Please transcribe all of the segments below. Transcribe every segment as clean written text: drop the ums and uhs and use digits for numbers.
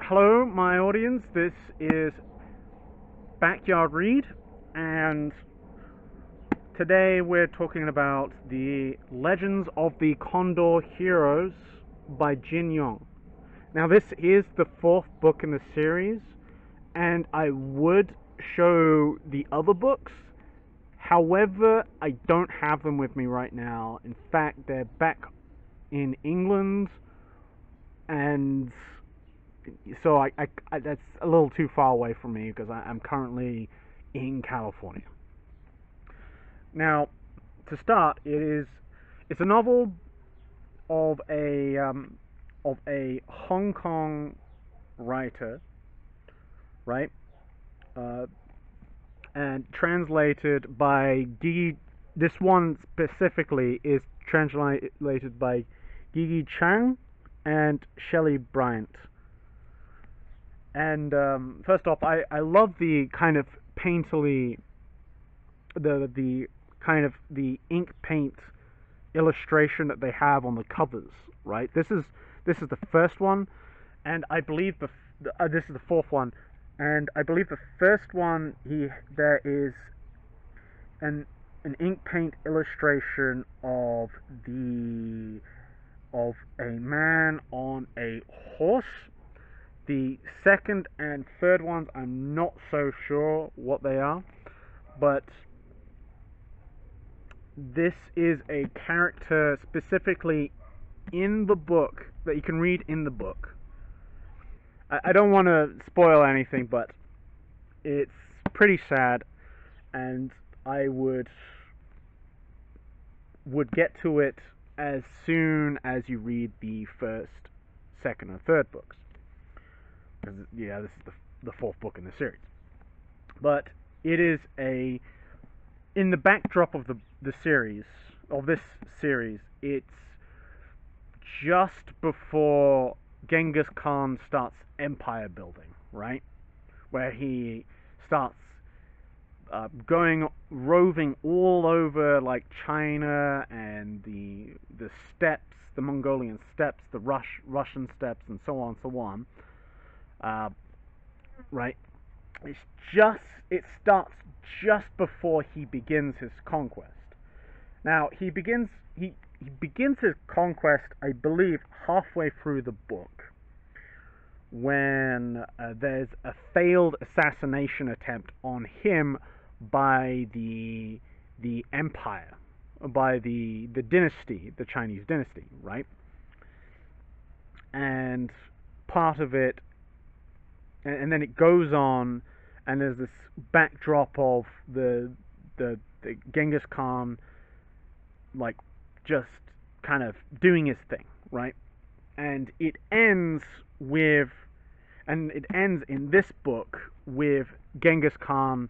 Hello, my audience. This is Backyard Read, and today we're talking about the Legends of the Condor Heroes by Jin Yong. Now, this is the fourth book in the series, and I would show the other books. However, I don't have them with me right now. In fact, they're back in England, and so I that's a little too far away from me because I'm currently in California. Now, to start, it's a novel of a Hong Kong writer, right? And translated by Gigi. This one specifically is translated by Gigi Chang and Shelley Bryant. And first off, I love the kind of painterly, the kind of the ink paint illustration that they have on the covers. Right. This is the first one, and I believe this is the fourth one, and I believe the first one there is an ink paint illustration of a man on a horse. The second and third ones, I'm not so sure what they are, but this is a character specifically in the book that you can read in the book. I don't want to spoil anything, but it's pretty sad, and I would get to it as soon as you read the first, second, and third books. Because, yeah, this is the fourth book in the series. But it is in the backdrop of the series, of this series, it's just before Genghis Khan starts empire building, right? Where he starts roving all over, like, China and the steppes, the Mongolian steppes, the Russian steppes, and so on, so on. Right? It starts just before he begins his conquest. Now, he begins his conquest, I believe, halfway through the book, when there's a failed assassination attempt on him by the empire, by the dynasty, the Chinese dynasty, right? And part of it, and then it goes on, and there's this backdrop of the Genghis Khan, like, just kind of doing his thing, right? And it ends in this book with Genghis Khan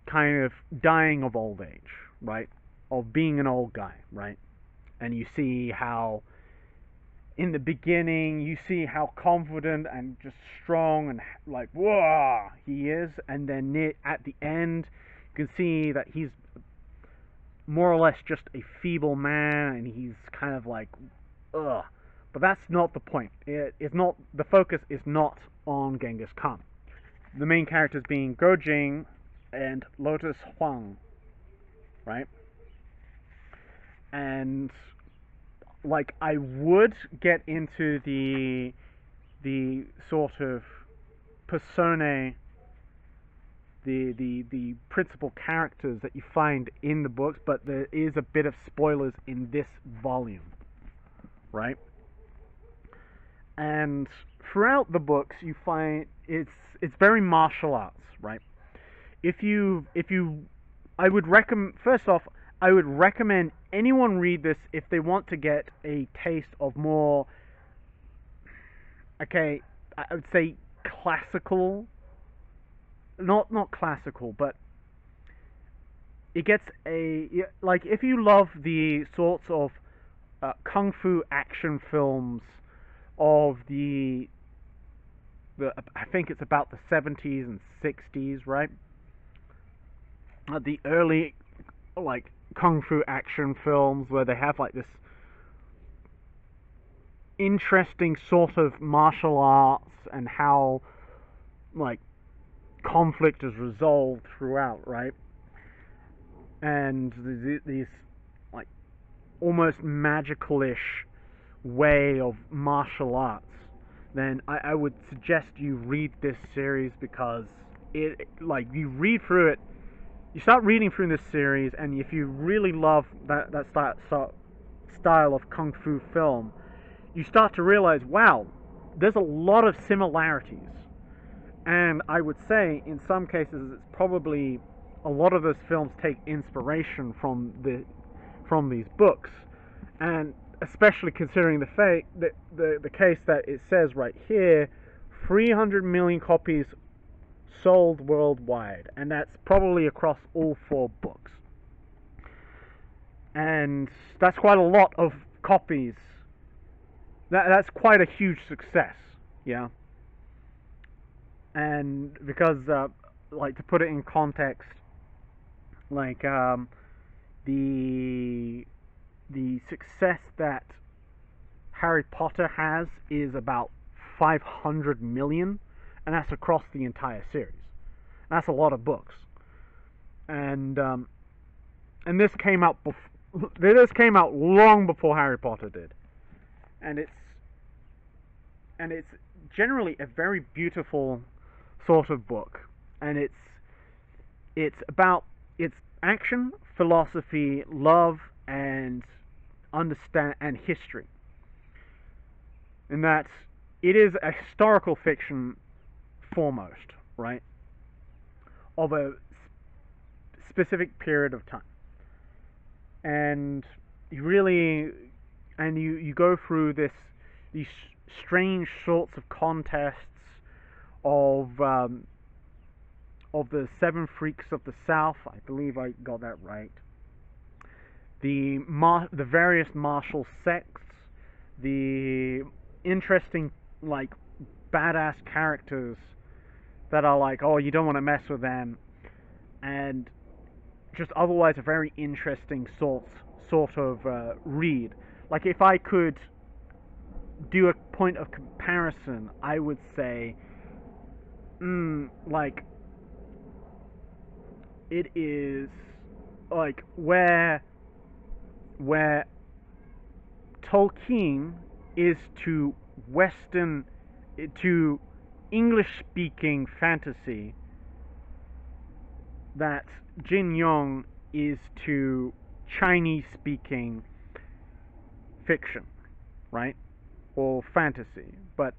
kind of dying of old age, right? Of being an old guy, right? And you see how in the beginning, you see how confident and just strong and like, whoa, he is. And then at the end, you can see that he's more or less just a feeble man, and he's kind of like, ugh. But that's not the point. The focus is not on Genghis Khan. The main characters being Jing and Lotus Huang, right? And like, I would get into the sort of personae, the principal characters that you find in the books, but there is a bit of spoilers in this volume, right? And throughout the books, you find it's very martial arts, right? I would recommend, first off, I would recommend anyone read this if they want to get a taste of more, okay, I would say classical, not classical, but it gets like, if you love the sorts of kung fu action films of I think it's about the 70s and 60s, right? The early, like, kung fu action films where they have like this interesting sort of martial arts and how like conflict is resolved throughout, right? And these like almost magical-ish way of martial arts, then I would suggest you read this series, because it, like, you read through it, you start reading through this series, and if you really love that style of kung fu film, you start to realize, wow, there's a lot of similarities. And I would say, in some cases, it's probably a lot of those films take inspiration from these books, and especially considering the case that it says right here, 300 million copies sold worldwide, and that's probably across all 4 books. And that's quite a lot of copies. That's quite a huge success, yeah. And because, like, to put it in context, like, the success that Harry Potter has is about 500 million, and that's across the entire series. That's a lot of books. And this came out this came out long before Harry Potter did, and it's generally a very beautiful sort of book, and it's about it's action, philosophy, love, and understand and history. And that it is a historical fiction foremost, right? Of a specific period of time. And you go through these strange sorts of contests of the 7 freaks of the South. I believe I got that right. The various martial sects, the interesting, like, badass characters that are like, oh, you don't want to mess with them, and just otherwise a very interesting sort of read. Like, if I could do a point of comparison, I would say, like, it is like where Tolkien is to English-speaking fantasy, that Jin Yong is to Chinese-speaking fiction, right? Or fantasy. But,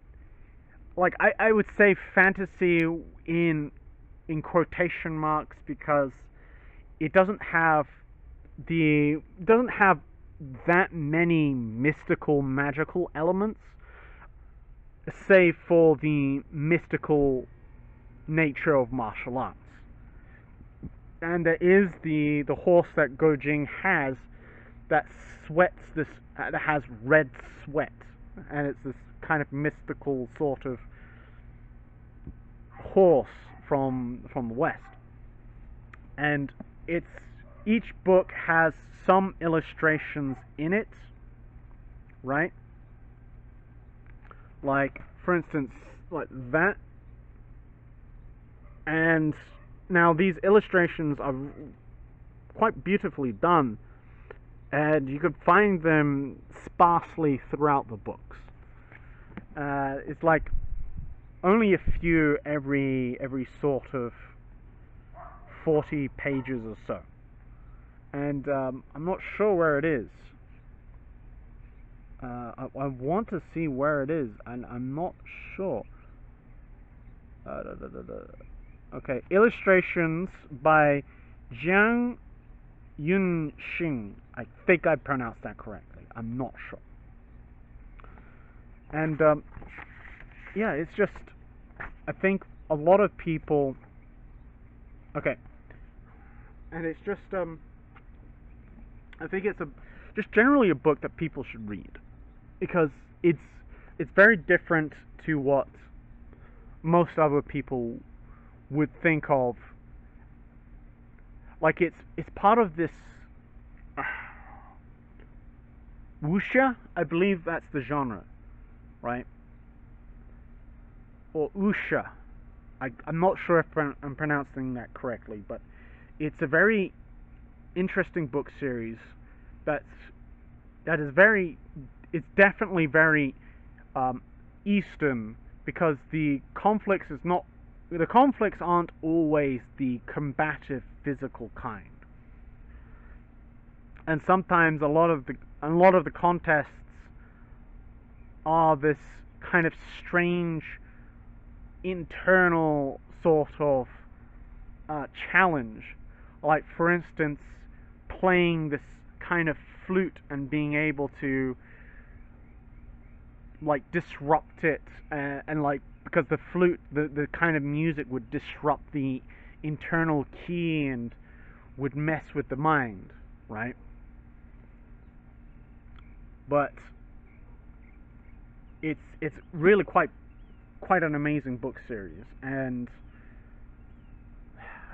like, I would say fantasy in quotation marks, because it doesn't have that many mystical, magical elements, save for the mystical nature of martial arts. And there is the horse that Jing has that has red sweat, and it's this kind of mystical sort of horse from the West. And each book has some illustrations in it, right? Like, for instance, like that. And now these illustrations are quite beautifully done, and you could find them sparsely throughout the books. It's like only a few every sort of 40 pages or so. And I'm not sure where it is. I want to see where it is, and I'm not sure. Okay, illustrations by Jiang Yun-Xing. I think I pronounced that correctly. I'm not sure. And yeah, it's just, I think a lot of people. Okay, and it's just I think it's just generally a book that people should read, because it's very different to what most other people would think of. Like, it's part of this Wuxia, I believe that's the genre. right? Or Wuxia. I'm not sure if I'm pronouncing that correctly, but it's a very interesting book series that is very, it's definitely very Eastern, because the conflicts aren't always the combative physical kind, and sometimes a lot of the contests are this kind of strange internal sort of challenge, like for instance playing this kind of flute and being able to like disrupt it, and like because the flute, the kind of music would disrupt the internal key and would mess with the mind, right? But it's really quite an amazing book series, and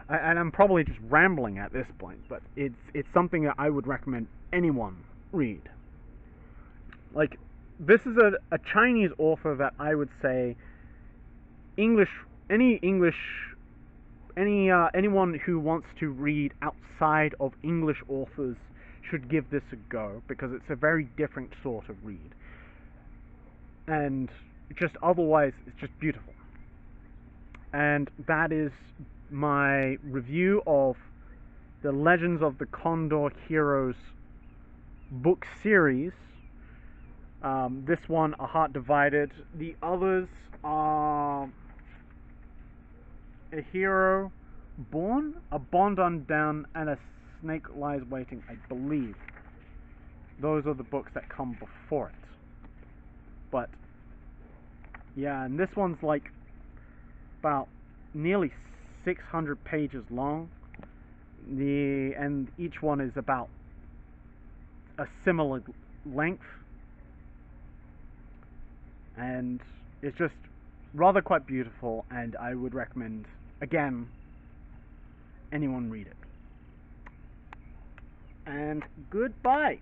I'm probably just rambling at this point, but it's something that I would recommend anyone read. Like, this is a Chinese author that I would say anyone who wants to read outside of English authors should give this a go, because it's a very different sort of read, and just otherwise it's just beautiful. And that is my review of the Legends of the Condor Heroes book series. This one, A Heart Divided. The others are A Hero Born, A Bond Undone, and A Snake Lies Waiting, I believe. Those are the books that come before it. But yeah, and this one's like about nearly 600 pages long. And each one is about a similar length, and it's just rather quite beautiful, and I would recommend, again, anyone read it. And goodbye.